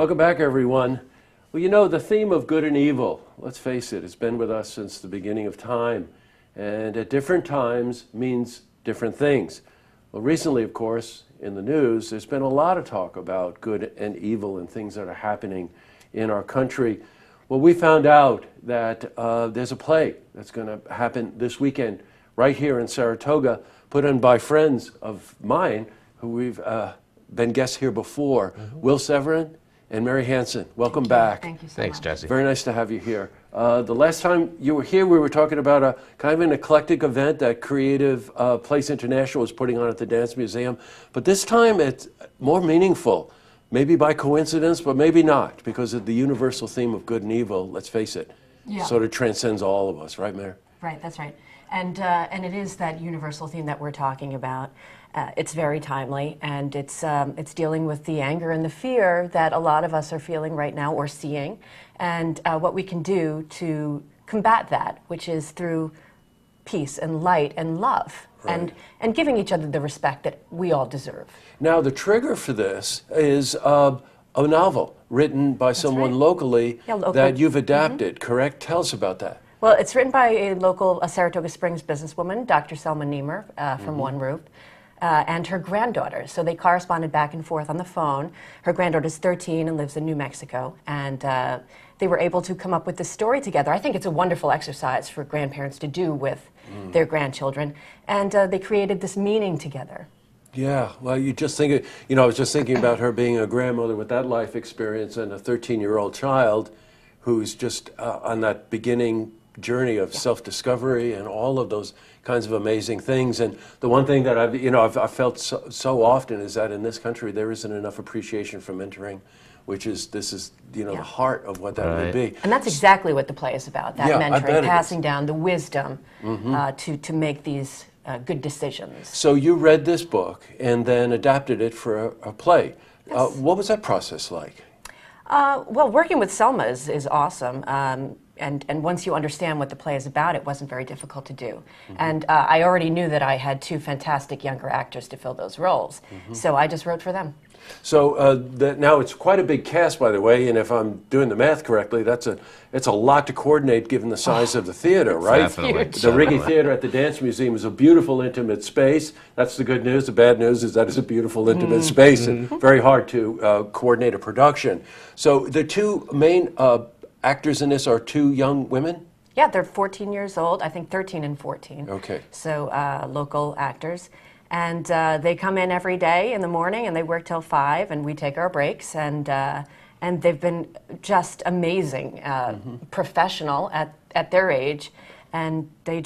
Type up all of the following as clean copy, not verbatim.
Welcome back, everyone. Well, you know, the theme of good and evil, let's face it, it's been with us since the beginning of time, and at different times means different things. Well, recently, of course, in the news, there's been a lot of talk about good and evil and things that are happening in our country. Well, we found out that there's a play that's going to happen this weekend right here in Saratoga, put on by friends of mine who we've been guests here before, Will Severin and Mary Hansen. Welcome back. Thank you so Thanks, much. Jesse. Very nice to have you here. The last time you were here, we were talking about a kind of an eclectic event that Creative Place International was putting on at the Dance Museum. But this time it's more meaningful, maybe by coincidence, but maybe not, because of the universal theme of good and evil, let's face it, sort of transcends all of us, right, Mayor? Right, that's right. And it is that universal theme that we're talking about. It's very timely, and it's dealing with the anger and the fear that a lot of us are feeling right now or seeing, and what we can do to combat that, which is through peace and light and love, Right. and giving each other the respect that we all deserve. Now, the trigger for this is a novel written by someone right. locally Local. that you've adapted, correct? Tell us about that. Well, it's written by a local Saratoga Springs businesswoman, Dr. Selma Niemer, from One Roof, and her granddaughter. So they corresponded back and forth on the phone. Her granddaughter's 13 and lives in New Mexico, and they were able to come up with this story together. I think it's a wonderful exercise for grandparents to do with their grandchildren, and they created this meaning together. Yeah, well, you just think, I was just thinking about her being a grandmother with that life experience and a 13-year-old child who's just on that beginning journey of self-discovery and all of those kinds of amazing things. And the one thing that I've felt so often is that in this country there isn't enough appreciation for mentoring, which is the heart of what that would be. And that's exactly what the play is about, that I bet mentoring, it passing down the wisdom to make these good decisions. So you read this book and then adapted it for a play. Yes. What was that process like? Well, working with Selma is awesome. And once you understand what the play is about, it wasn't very difficult to do. And I already knew that I had two fantastic younger actors to fill those roles. So I just wrote for them. So now it's quite a big cast, by the way, and if I'm doing the math correctly, it's a lot to coordinate given the size of the theater, right? Definitely. The Riggy Theater at the Dance Museum is a beautiful, intimate space. That's the good news. The bad news is that it's a beautiful, intimate space and very hard to coordinate a production. So the two main actors in this are two young women? Yeah, they're 14 years old, I think 13 and 14. Okay. So local actors. And they come in every day in the morning and they work till 5 and we take our breaks. And they've been just amazing, professional at their age. And they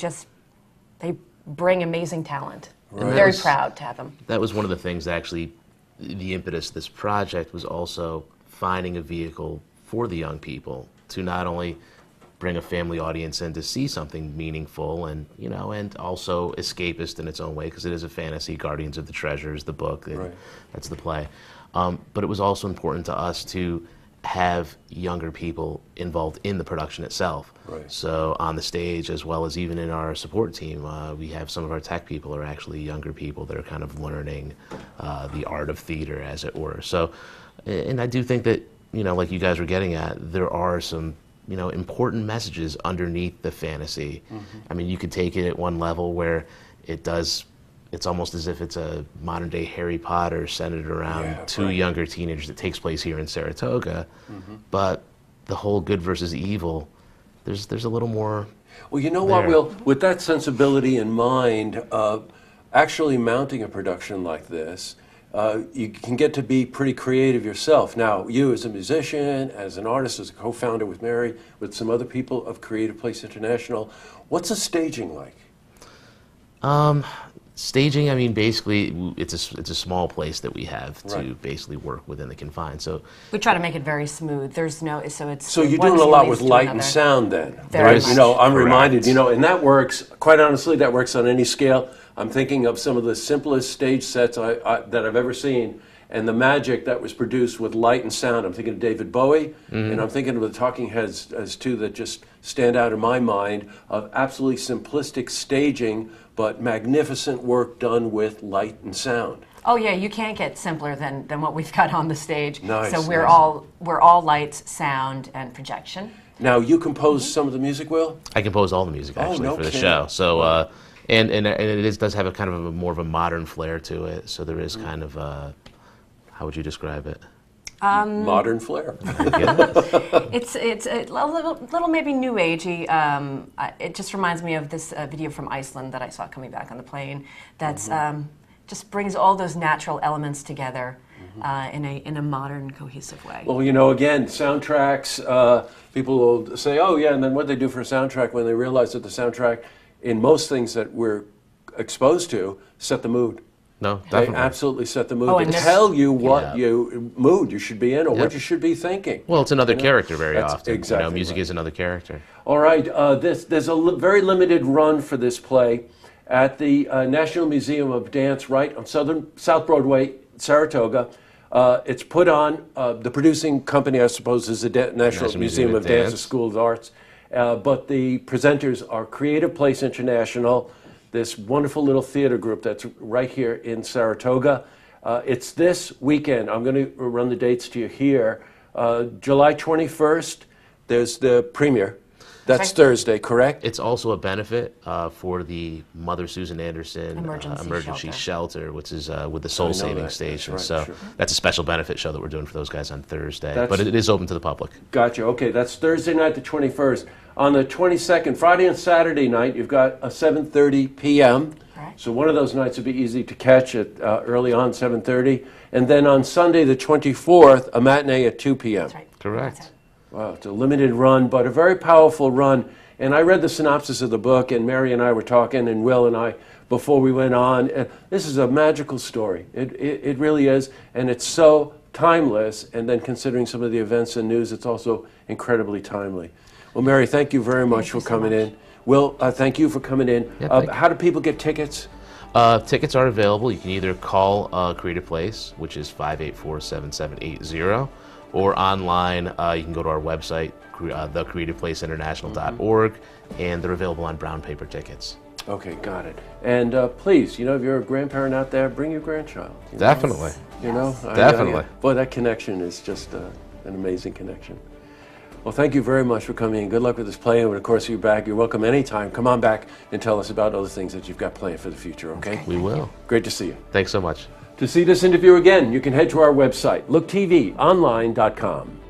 bring amazing talent. Right. I'm very proud to have them. That was one of the things, actually, the impetus of this project was also finding a vehicle for the young people to not only bring a family audience in to see something meaningful and and also escapist in its own way, because it is a fantasy. Guardians of the Treasures, the book, and that's the play. But it was also important to us to have younger people involved in the production itself. Right. So on the stage, as well as even in our support team, we have some of our tech people are actually younger people that are kind of learning the art of theater, as it were. So, and I do think that, like you guys were getting at, there are some, important messages underneath the fantasy. I mean, you could take it at one level where it's almost as if it's a modern day Harry Potter centered around two younger teenagers that takes place here in Saratoga. But the whole good versus evil, there's a little more. Well, you know there. what, Will? With that sensibility in mind, actually mounting a production like this, you can get to be pretty creative yourself. Now, you as a musician, as an artist, as a co-founder with Mary, with some other people of Creative Place International, what's the staging like? Staging, I mean, basically, it's a small place that we have to basically work within the confines. So We try to make it very smooth. There's no, so it's. So you're one doing a scene lot leads with to light another. and sound then, Very right? much. You know, I'm Correct. reminded, and that works, quite honestly, that works on any scale. I'm thinking of some of the simplest stage sets that I've ever seen, and the magic that was produced with light and sound. I'm thinking of David Bowie, and I'm thinking of the Talking Heads as two that just stand out in my mind of absolutely simplistic staging, but magnificent work done with light and sound. Oh yeah, you can't get simpler than what we've got on the stage. Nice, So we're nice. all lights, sound, and projection. Now, you compose some of the music, Will? I compose all the music actually no for the kidding. show. So and does have a kind of a more of a modern flair to it. So there is kind of how would you describe it? Modern flair. It's a little maybe new agey. It just reminds me of this video from Iceland that I saw coming back on the plane. That's just brings all those natural elements together in a modern, cohesive way. Well, you know, again, soundtracks, people will say, oh, yeah, and then what they do for a soundtrack when they realize that the soundtrack, in most things that we're exposed to, set the mood. No, They definitely. absolutely set the mood. Oh, They and this- tell you what Yeah. mood you should be in or what Yep. you should be thinking. Well, it's another character very That's often. exactly Music right. is another character. All right, there's a very limited run for this play at the National Museum of Dance right on South Broadway, Saratoga. It's put on, the producing company, I suppose, is the National Museum of Dance, the School of the Arts. But the presenters are Creative Place International, this wonderful little theater group that's right here in Saratoga. It's this weekend. I'm going to run the dates to you here. July 21st, there's the premiere. That's Okay. Thursday, correct? It's also a benefit for the Mother Susan Anderson Emergency Shelter, which is with the Soul Saving that. Station. That's right, So sure. that's a special benefit show that we're doing for those guys on Thursday. That's- But it is open to the public. Gotcha. Okay, that's Thursday night, the 21st. On the 22nd, Friday and Saturday night, you've got a 7:30 p.m. Right. So one of those nights would be easy to catch at early on, 7:30. And then on Sunday, the 24th, a matinee at 2 p.m. That's right. Correct. That's it. Wow, it's a limited run, but a very powerful run. And I read the synopsis of the book, and Mary and I were talking, and Will and I, before we went on. And this is a magical story. It really is, and it's so timeless. And then considering some of the events and news, it's also incredibly timely. Well, Mary, thank you very much for you so coming much. in. Will, thank you for coming in. Yeah, thank you. How do people get tickets? Tickets are available. You can either call Creative Place, which is 584-7780, or online. You can go to our website, thecreativeplaceinternational.org, and they're available on brown paper tickets. Okay, got it. And please, you know, if you're a grandparent out there, bring your grandchild. You know? Definitely. You know, Definitely. Boy, that connection is just an amazing connection. Well, thank you very much for coming in. Good luck with this play, and of course, you're back. You're welcome anytime. Come on back and tell us about other things that you've got planned for the future. Okay? We will. Great to see you. Thanks so much. To see this interview again, you can head to our website, looktvonline.com.